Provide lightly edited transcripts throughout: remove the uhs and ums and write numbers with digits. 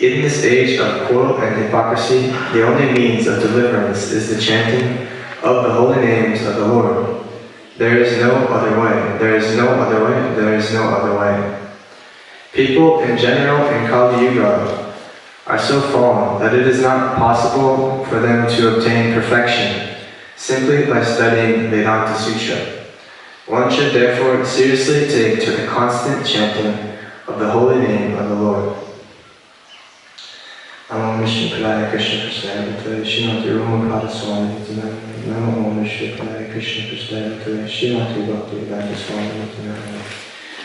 In this age of quarrel and hypocrisy, the only means of deliverance is the chanting of the holy names of the Lord. There is no other way, there is no other way, there is no other way. People in general in Kali Yuga are so fallen that it is not possible for them to obtain perfection simply by studying Vedanta Sutra. One should therefore seriously take to the constant chanting of the holy name of the Lord. Namo Vishnu Padaya Krishna Prasthaya Bhutale Srimati Rumapada Swami Nityamani. Namo Vishnu Padaya Krishna Prasthaya Bhutale Srimati Bhakti Vedanta Swami Nityamani.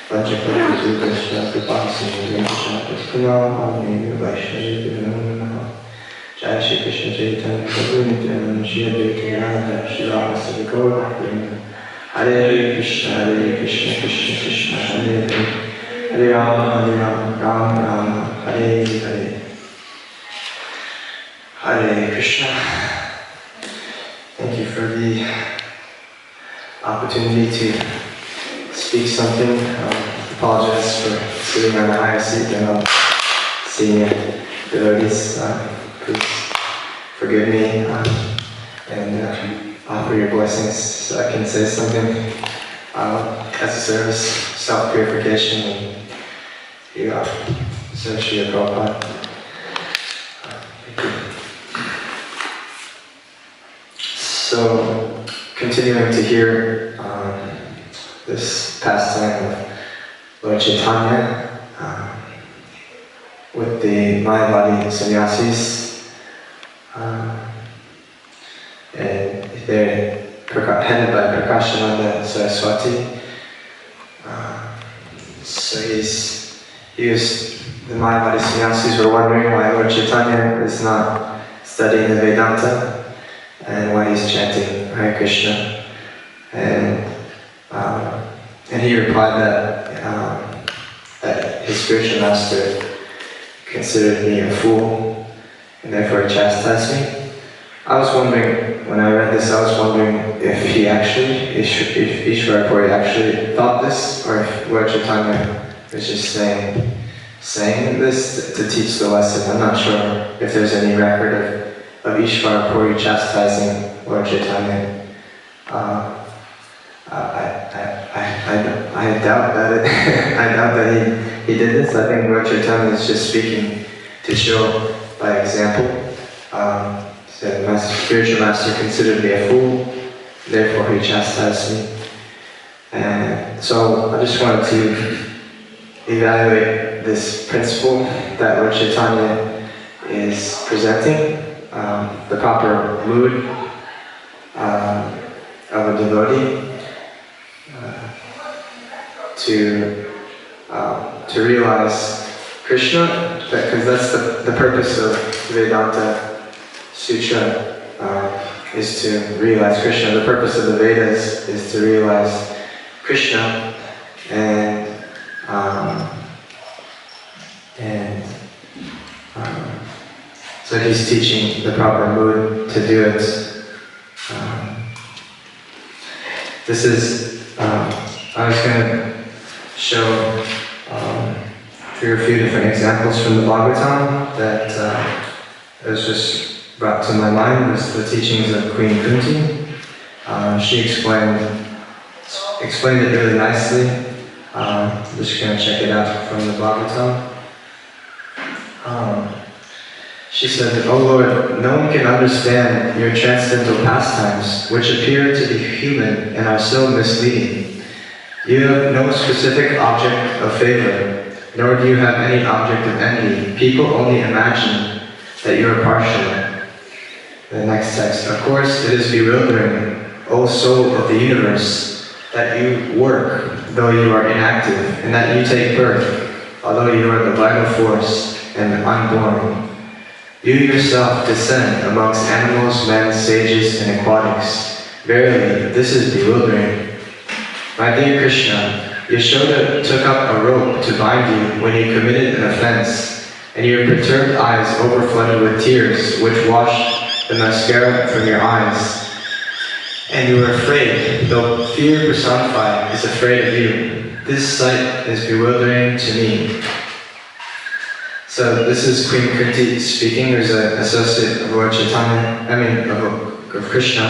Vajrapati Zubhashya Kripasini Vishnapas Kunam Bhavani Vaishnavi Namo Namaha. Jai Shri Krishna Caitanya Prabhu Nityananda Shri Advaita Gadadhara Shri Rasa Gaura Hare Krishna Krishna Krishna Hare Hare Hare Rama Rama Rama Hare Hare. Hare Krishna. Thank you for the opportunity to speak something. Apologize for sitting on the higher seat and senior devotees. Please forgive me and offer your blessings so I can say something as a service, self-purification, and you serve Srila Prabhupada. So, continuing to hear this pastime of Lord Caitanya with the Mayavadi sannyasis, and they're headed by Prakashananda Saraswati. The Mayavadi sannyasis were wondering why Lord Caitanya is not studying the Vedanta and why he's chanting Hare Krishna, and he replied that his spiritual master considered me a fool and therefore he chastised me. I was wondering, when I read this, I was wondering if Ishvara Puri actually thought this, or if Lord Caitanya was just saying this to teach the lesson. I'm not sure if there's any record of Ishvara Puri chastising Lord Caitanya. I doubt that he did this. I think Lord Caitanya is just speaking to show by example. The spiritual master considered me a fool, therefore he chastised me. And so I just wanted to evaluate this principle that Lord Caitanya is presenting, the proper mood of a devotee to realize Krishna, because that's the purpose of Vedanta Sutra, is to realize Krishna. The purpose of the Vedas is to realize Krishna, and so he's teaching the proper mood to do it. This is, I was going to show through a few different examples from the Bhagavatam that was just brought to my mind, was the teachings of Queen Kunti. She explained it really nicely. I'm just going to check it out from the Bhagavatam. She said, "O Lord, no one can understand your transcendental pastimes, which appear to be human and are so misleading. You have no specific object of favor, nor do you have any object of envy. People only imagine that you are partial." The next text, "Of course, it is bewildering, O soul of the universe, that you work, though you are inactive, and that you take birth, although you are the vital force and unborn. You yourself descend amongst animals, men, sages, and aquatics. Verily, this is bewildering. My dear Krishna, Yashoda took up a rope to bind you when you committed an offense, and your perturbed eyes overflooded with tears, which washed the mascara from your eyes. And you were afraid, though fear personified is afraid of you. This sight is bewildering to me." So this is Queen Kunti speaking, who's an associate of Lord Chaitanya, of Krishna,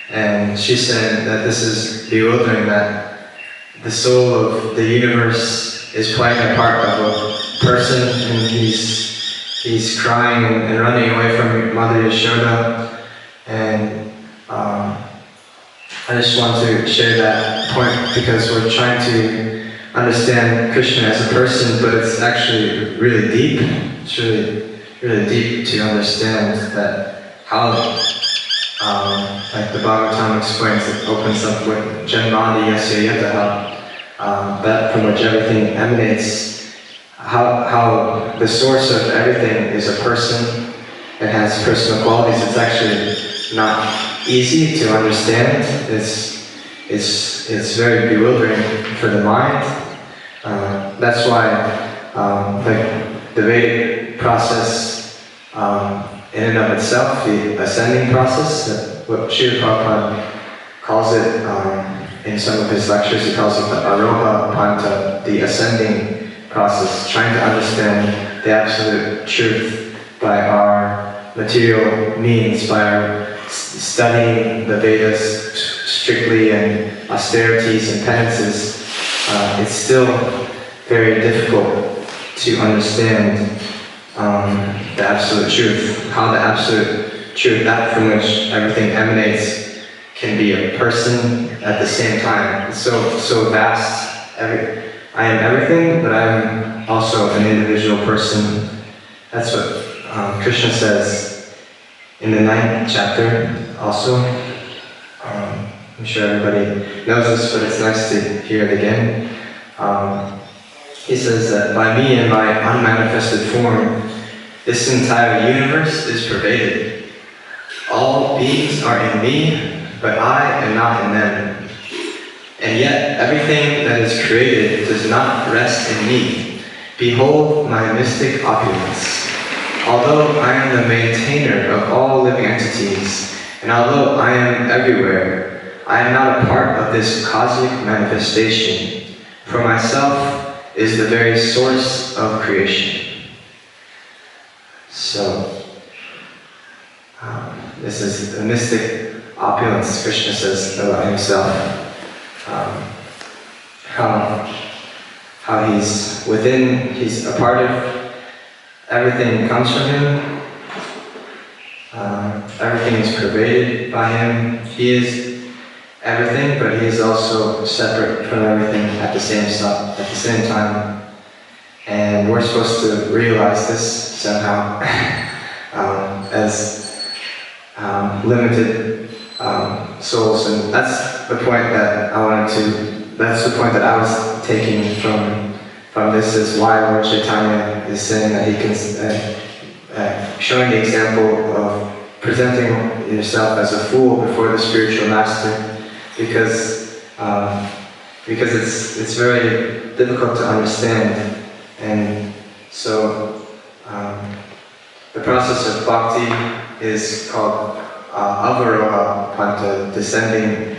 and she said that this is bewildering, that the soul of the universe is playing a part of a person, and he's crying and running away from Mother Yashoda, and I just want to share that point because we're trying to understand Krishna as a person, but it's actually really deep. It's really deep to understand that how, like the Bhagavatam explains, it opens up with Janmani Yasya Yataha, that from which everything emanates, how the source of everything is a person. It has personal qualities. It's actually not easy to understand. It's very bewildering for the mind. That's why the Vedic process in and of itself, the ascending process, what Srila Prabhupada calls it in some of his lectures, he calls it the Aroha Panta, the ascending process, trying to understand the absolute truth by our material means, by our studying the Vedas strictly and austerities and penances. It's still very difficult to understand the absolute truth, how the absolute truth, that from which everything emanates, can be a person at the same time. It's so vast. I am everything, but I am also an individual person. That's what Krishna says in the 9th chapter also. I'm sure everybody knows this, but it's nice to hear it again. He says that by me and my unmanifested form, this entire universe is pervaded. All beings are in me, but I am not in them. And yet everything that is created does not rest in me. Behold my mystic opulence. Although I am the maintainer of all living entities, and although I am everywhere, I am not a part of this cosmic manifestation, for myself is the very source of creation. So, this is the mystic opulence, Krishna says about himself. How he's within, he's a part of, everything comes from him, everything is pervaded by him. He is everything, but he is also separate from everything at the same time. And we're supposed to realize this somehow as limited souls, and that's the point that I was taking from this, is why Lord Chaitanya is saying that he can, showing the example of presenting yourself as a fool before the spiritual master, because it's very difficult to understand. And so the process of bhakti is called avaroha panta, descending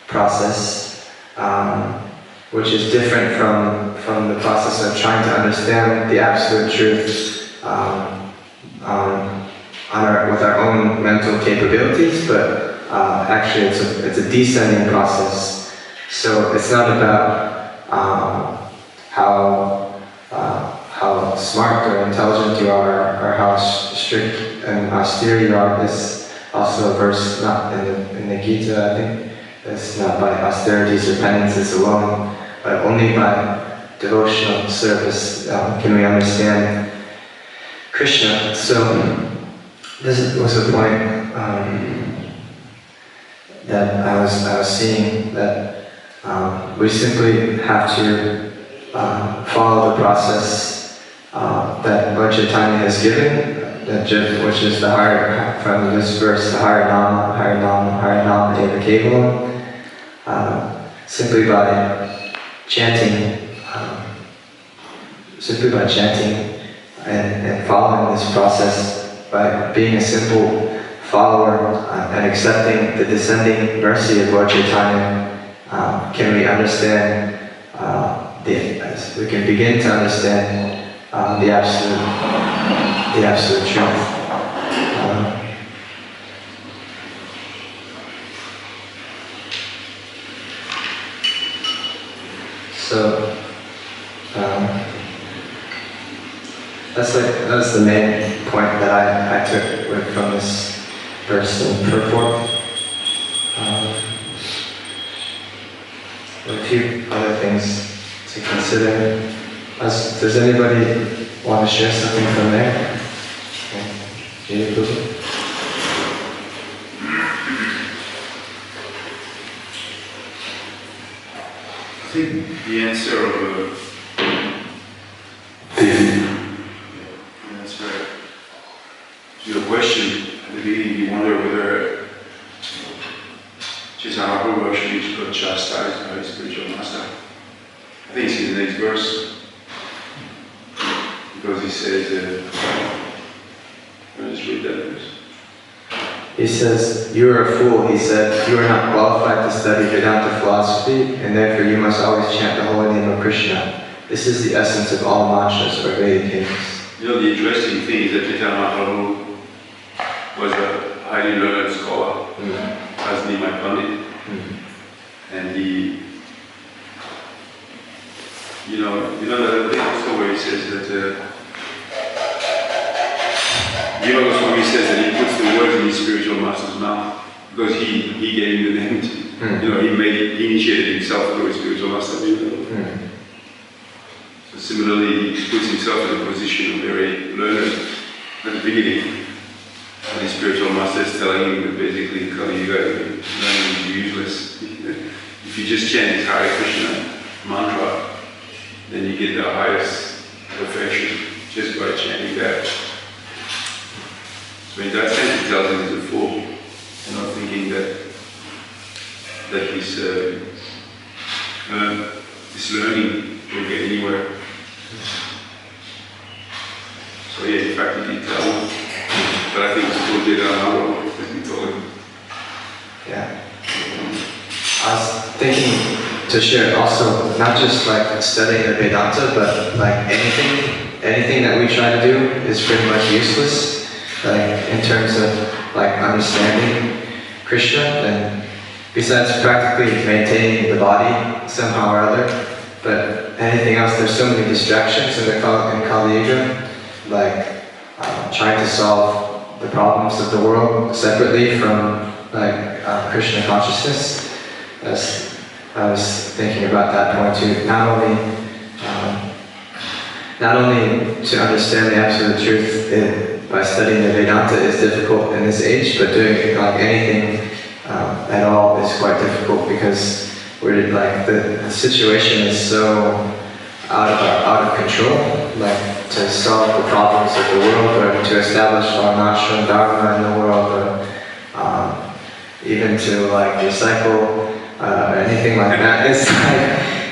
process, which is different from the process of trying to understand the absolute truth with our own mental capabilities, but actually it's a descending process. So it's not about how smart or intelligent you are, or how strict and austere you are. This also a verse not in the Gita, I think. It's not by austerities or penances alone, but only by devotional service can we understand Krishna. So this was a point that I was seeing, that we simply have to follow the process that Lord Caitanya has given, which is the higher, from this verse, the higher nama, Deva Kevalam, simply by chanting, and following this process, by being a simple follower and accepting the descending mercy of Lord Caitanya, can we understand we can begin to understand the absolute truth. That's the main point that I took from this verse in purport. A few other things to consider. Does anybody want to share something from there? Okay. I think the answer of to your question at the beginning, you wonder whether Chaitanya Prabhu actually got chastised by his spiritual master. I think it's in the next verse, because he says, I'll just read that verse. He says, "You are a fool," he said. "You are not qualified to study Vedanta philosophy, and therefore you must always chant the holy name of Krishna. This is the essence of all mantras or Vedic hymns." You know, the interesting thing is that Caitanya Prabhu was a highly learned scholar, as Nimai Pandit, and he, you know that also where he says that Jiva Goswami says that he puts the words in his spiritual master's mouth because he gave him the name. You know, he initiated himself through his spiritual master. So similarly, he puts himself in a position of very learned at the beginning. And his spiritual master is telling him that basically in Kali Yuga, learning is useless. If you just chant this Hare Krishna mantra, then you get the highest perfection just by chanting that. So in that sense, he tells him he's a fool, and not thinking that his learning will get anywhere. So yeah, in fact, he did tell him. But I think it's still did as we told him. Yeah. I was thinking to share also, not just like studying the Vedanta, but like anything that we try to do is pretty much useless. Like in terms of like understanding Krishna, and besides practically maintaining the body somehow or other, but anything else, there's so many distractions in Kali Yuga, like trying to solve the problems of the world separately from like Krishna consciousness. I was thinking about that point too. Not only to understand the absolute truth by studying the Vedanta is difficult in this age, but doing like anything at all is quite difficult because we're like the situation is so out of control. Like to solve the problems of the world, or to establish Varnashram Dharma in the world, or even to like recycle anything like that. It's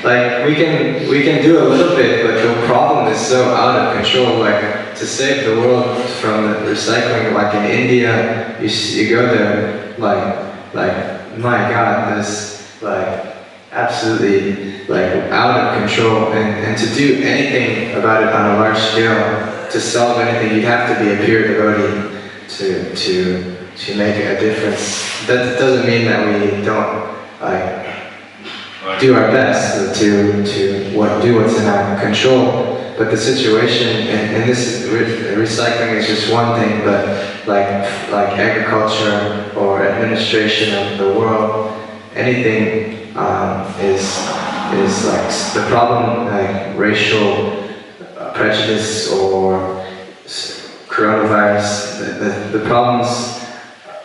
like we can do a little bit, but the problem is so out of control. Like to save the world from the recycling, like in India, you go there, like my God, this like absolutely like out of control, and to do anything about it on a large scale, to solve anything, you'd have to be a pure devotee to make a difference. That doesn't mean that we don't like do our best to do what's in our control, but the situation and this recycling is just one thing, but like agriculture or administration of the world, anything is like the problem, like racial prejudice or coronavirus. The problems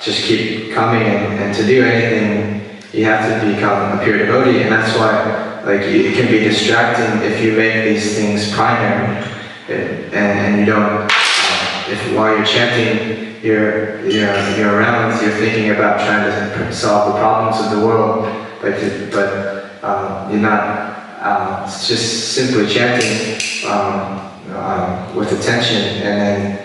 just keep coming, and to do anything, you have to become a pure devotee, and that's why like it can be distracting if you make these things primary, and you don't. If while you're chanting, you're around, you're thinking about trying to solve the problems of the world, but you're not just simply chanting with attention, and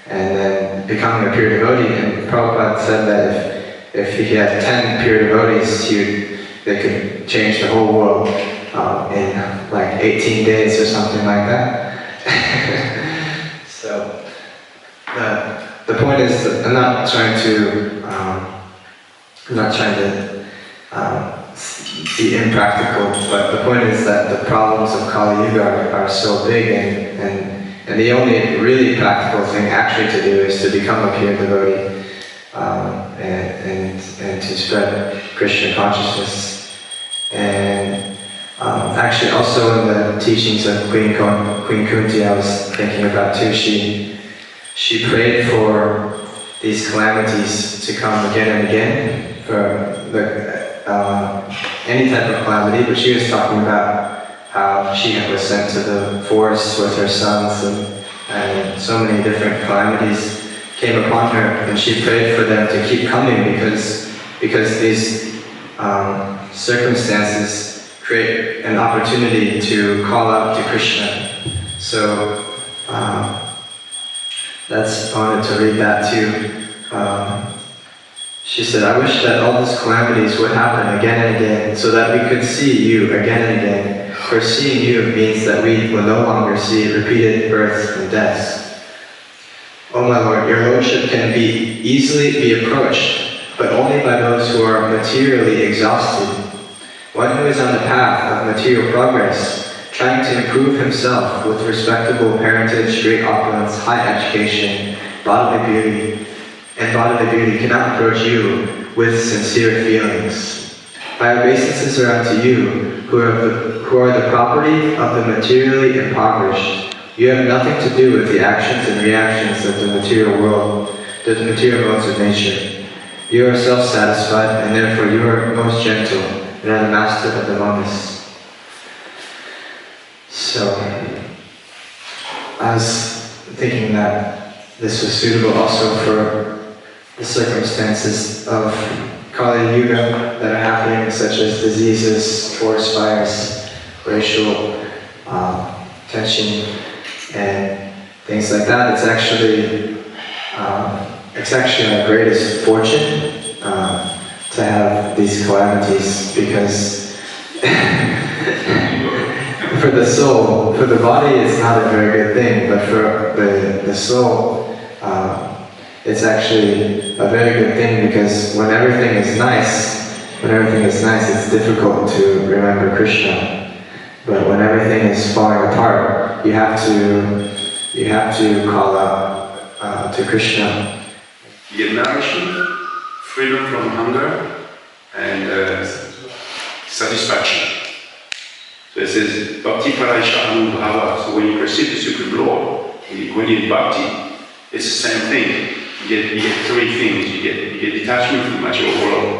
then becoming a pure devotee. And Prabhupada said that if he had 10 pure devotees, they could change the whole world in like 18 days or something like that. So the point is that I'm not trying to be impractical, but the point is that the problems of Kali Yuga are so big, and the only really practical thing actually to do is to become a pure devotee and to spread Krishna consciousness. And actually also in the teachings of Queen Kunti, I was thinking about too, she prayed for these calamities to come again and again, for any type of calamity, but she was talking about how she was sent to the forest with her sons, and so many different calamities came upon her, and she prayed for them to keep coming because these circumstances create an opportunity to call out to Krishna. So I wanted to read that too. She said, I wish that all these calamities would happen again and again, so that we could see you again and again. For seeing you means that we will no longer see repeated births and deaths. Oh my Lord, your Lordship can easily be approached, but only by those who are materially exhausted. One who is on the path of material progress, trying to improve himself with respectable parentage, great opulence, high education, bodily beauty, cannot approach you with sincere feelings. My obeisances are unto you, who are the property of the materially impoverished. You have nothing to do with the actions and reactions of the material world, the material modes of nature. You are self-satisfied, and therefore you are most gentle, and are the master of the monas. So, I was thinking that this was suitable also for the circumstances of Kali Yuga that are happening, such as diseases, forest fires, racial tension, and things like that. It's actually our greatest fortune to have these calamities, because for the soul, for the body, it's not a very good thing, but for the soul, it's actually a very good thing, because when everything is nice, it's difficult to remember Krishna. But when everything is falling apart, you have to call out to Krishna. You get nourishment, freedom from hunger, and satisfaction. So it says, Bhakti Paraisha Anubhava. So when you perceive the Supreme Lord, when you Bhakti, it's the same thing. You get three things. You get detachment from the material world,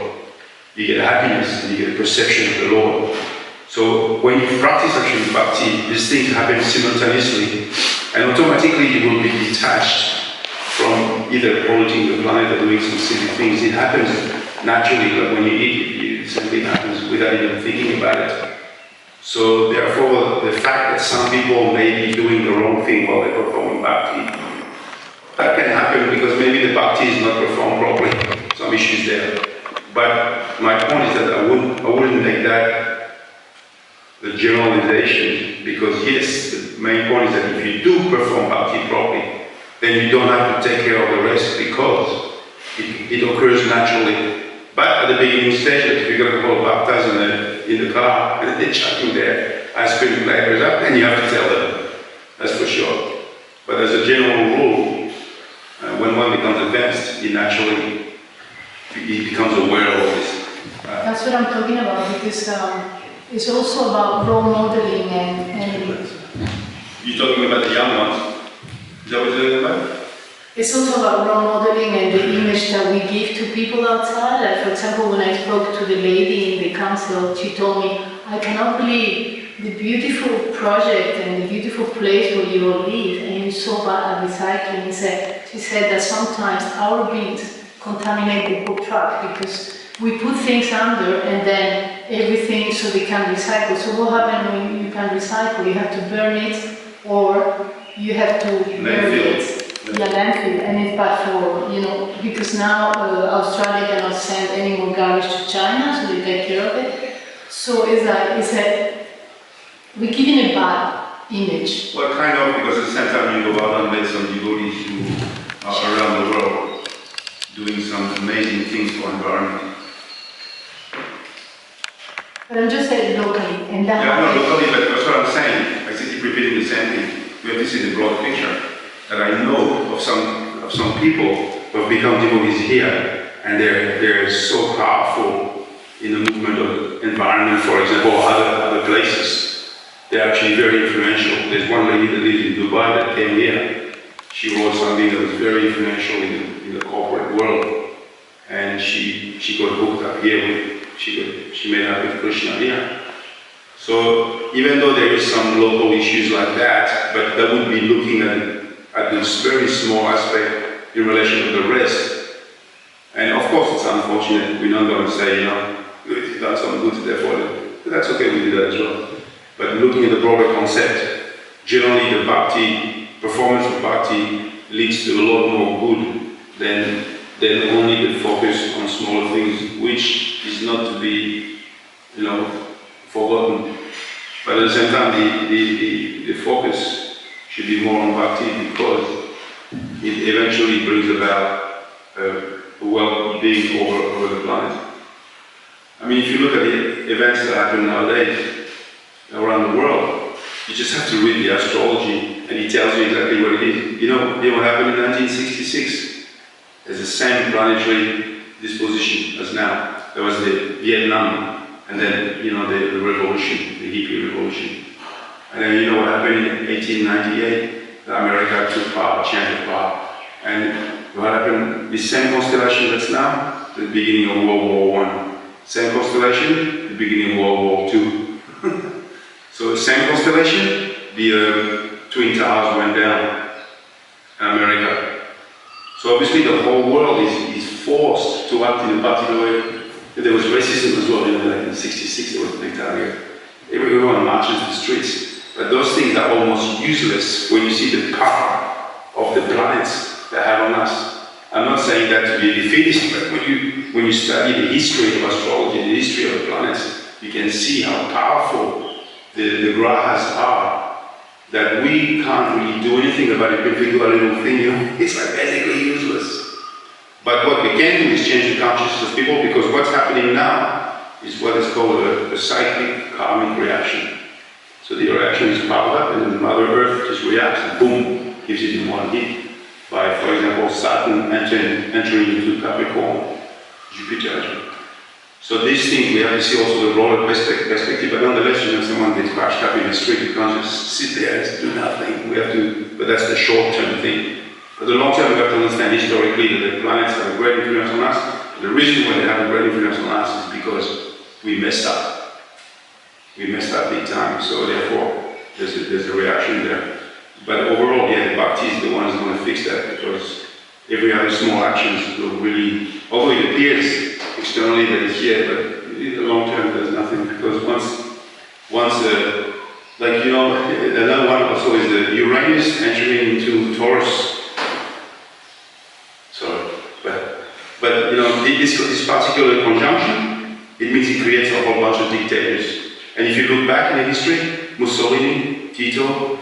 you get happiness, and you get perception of the Lord. So when you practice actually Bhakti, these things happen simultaneously, and automatically you will be detached from either polluting the planet or doing some silly things. It happens naturally, like when you eat, it simply happens without even thinking about it. So therefore, the fact that some people may be doing the wrong thing while they're performing Bhakti, that can happen because maybe the Bhakti is not performed properly, some issues there. But my point is that I wouldn't make that the generalization, because yes, the main point is that if you do perform Bhakti properly, then you don't have to take care of the rest, because it occurs naturally. But at the beginning stage, if you've got a couple of bhaktas in the car, and they're chatting there, ice cream flavors up, then you have to tell them, that's for sure. But as a general rule, when one becomes advanced, he becomes aware of this. That's what I'm talking about, because it's also about role modeling and You're talking about the young ones? Is that what you're talking about? it's also about role modeling and the image that we give to people outside. Like, for example, when I spoke to the lady in the council, she told me, I cannot believe the beautiful project and the beautiful place where you all live, and you're so bad at recycling. She said that sometimes our bins contaminate the whole truck, because we put things under and then everything so they can recycle. So what happens when you can recycle? You have to burn it, or you have to bury it. Yeah, landfill, and it's bad for, because now Australia cannot send any more garbage to China, so they take care of it. So we're giving it back image. Well, kind of, because at the same time you go out and met some devotees who are around the world doing some amazing things for environment. But I'm just saying locally, and that Yeah, not locally, but that's what I'm saying. I keep repeating the same thing. We have to see the broad picture. That I know of some people who have become devotees here, and they're so powerful in the movement of environment, for example, or other places. They're actually very influential. There's one lady that lives in Dubai that came here. She wrote something that was very influential in the corporate world, and she got hooked up here. She made up with Krishna here. So even though there is some local issues like that, but that would be looking at this very small aspect in relation to the rest. And of course it's unfortunate, we're not going to say, you've done some good therefore, but that's okay, we do that as well. But looking at the broader concept, generally the bhakti, performance of bhakti leads to a lot more good than only the focus on smaller things, which is not to be, forgotten. But at the same time, the focus should be more on bhakti because it eventually brings about well-being over the planet. I mean, if you look at the events that happen nowadays around the world, you just have to read the astrology and it tells you exactly what it is. You know what happened in 1966? There's the same planetary disposition as now. There was the Vietnam, and then, the revolution, the hippie revolution. And then you know what happened in 1898? America took power, changed power. And what happened? The same constellation that's now, the beginning of World War I. Same constellation, the beginning of World War II. So the same constellation, the Twin Towers went down in America. So obviously the whole world is forced to act in a particular way. There was racism as well, like in 66 there was a big target. Everyone marches in the streets. But those things are almost useless when you see the power of the planets that have on us. I'm not saying that to be defeatist, but when you study the history of astrology, the history of the planets, you can see how powerful the grahas are. That we can't really do anything about it. If we do a little thing, it's like basically useless. But what we can do is change the consciousness of people, because what's happening now is what is called a cyclic karmic reaction. So the reaction is powered up, and then Mother Earth just reacts, and boom, gives it in one hit. By, for example, Saturn entering into Capricorn, Jupiter. So these things, we have to see also the broader perspective, but nonetheless, someone gets crashed up in the street, you can't just sit there and do nothing. We have to, but that's the short-term thing. But the long-term, we have to understand historically that the planets have a great influence on us. The reason why they have a great influence on us is because we messed up. We messed up big time, so therefore, there's a reaction there. But overall, yeah, the bhakti is the one who's going to fix that, because every other small actions will really, although it appears externally that it's here, but in the long term there's nothing, because once another one also is the Uranus entering into Taurus. Sorry, but this particular conjunction, it means it creates a whole bunch of dictators. And if you look back in the history, Mussolini, Tito,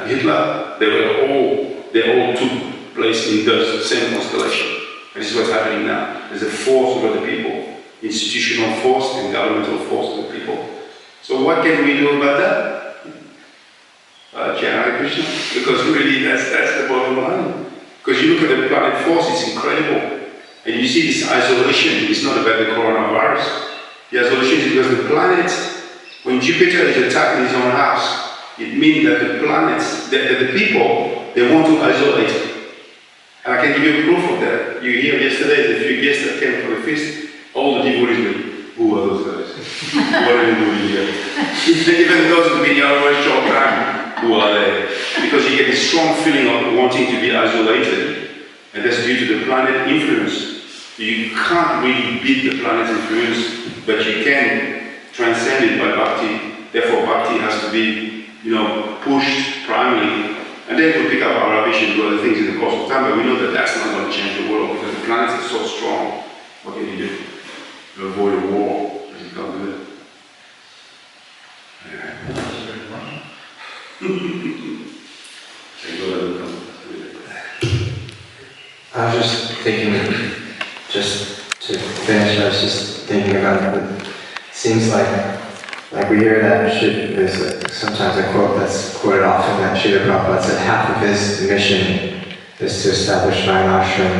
Hitler, they all took place in the same constellation. And this is what's happening now. There's a force over the people, institutional force and governmental force over the people. So what can we do about that? Hare Krishna, because really that's the bottom line. Because you look at the planet force, it's incredible. And you see this isolation, it's not about the coronavirus. The isolation is because the planet, when Jupiter is attacking his own house, it means that the planets, the people, they want to isolate. And I can give you a proof of that. You hear yesterday, the few guests that came for the feast, all the devotees went, who are those guys? What are you doing here? Even those who've been here for a short time, who are they? Because you get this strong feeling of wanting to be isolated, and that's due to the planet influence. You can't really beat the planet's influence, but you can transcend it by bhakti. Therefore, bhakti has to be, pushed primarily. And then we'll pick up our rubbish and do other things in the course of time, but we know that that's not going to change the world, because the planets are so strong. What can you do? You avoid a war, but you can't do it. Yeah. I was just thinking, just to finish, I was just thinking about it. Seems like we hear that there's sometimes a quote that's quoted often that Srila Prabhupada said half of his mission is to establish my ashram.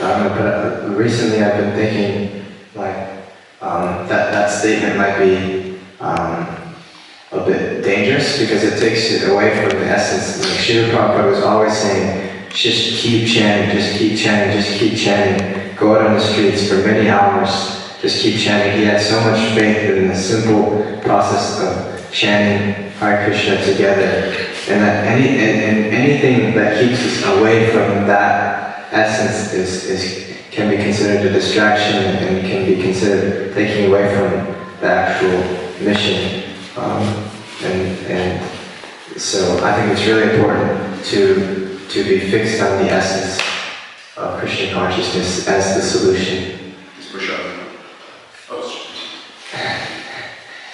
But recently I've been thinking that statement might be a bit dangerous because it takes it away from the essence. Like Srila Prabhupada was always saying, just keep chanting, just keep chanting, just keep chanting. Go out on the streets for many hours, just keep chanting. He had so much faith in the simple process of chanting Hare Krishna together, and that anything that keeps us away from that essence can be considered a distraction and can be considered taking away from the actual mission. And so I think it's really important to be fixed on the essence of Krishna consciousness as the solution.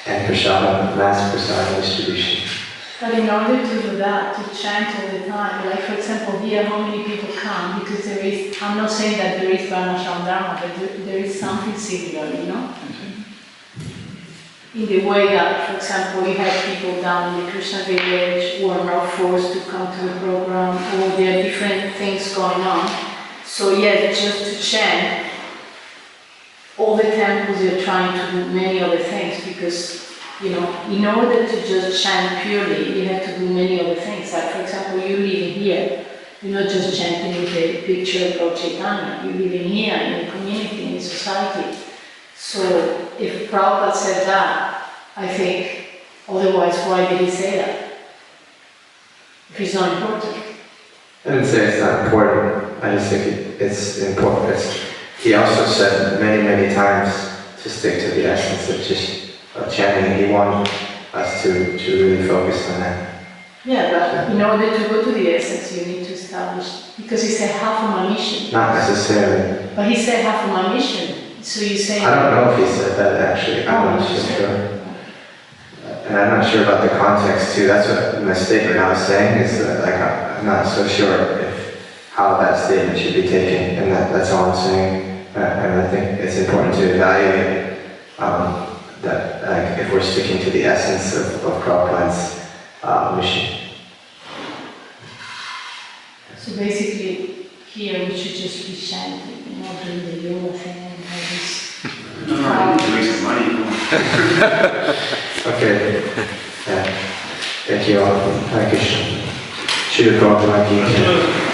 And prasadam, mass prasadam distribution. But in order to do that, to chant all the time, like for example here, how many people come? Because there is, I'm not saying that there is Varnashram Dharma, but there is something similar, you know? In the way that, for example, we have people down in the Krishna village who are not forced to come to the program, or there are different things going on. So yeah, just to chant, all the temples are trying to do many other things because, you know, in order to just chant purely, you have to do many other things. Like for example, you living here, you're not just chanting with a picture of Lord Caitanya, you're living here in the community, in the society. So if Prabhupada said that, I think, otherwise why did he say that? If it's not important. I didn't say it's not important, I just think it's important. He also said many times to stick to the essence of just chanting. He wanted us to really focus on that. Yeah, but in order to go to the essence, you need to establish, because he said half of my mission. Not necessarily. But he said half of my mission. So you say... I don't know if he said that actually, I'm not sure. And I'm not sure about the context too. That's what my statement I was saying is that I'm not so sure how that statement should be taken, and that's all I'm saying. And I think it's important to evaluate that if we're sticking to the essence of Prabhupada's mission. So basically, here we should just be chanting, you know, doing the yoga thing and all this. No, you need to make some money. Okay. Yeah. Thank you all. Hare Krishna. Srila Prabhupada ki jai.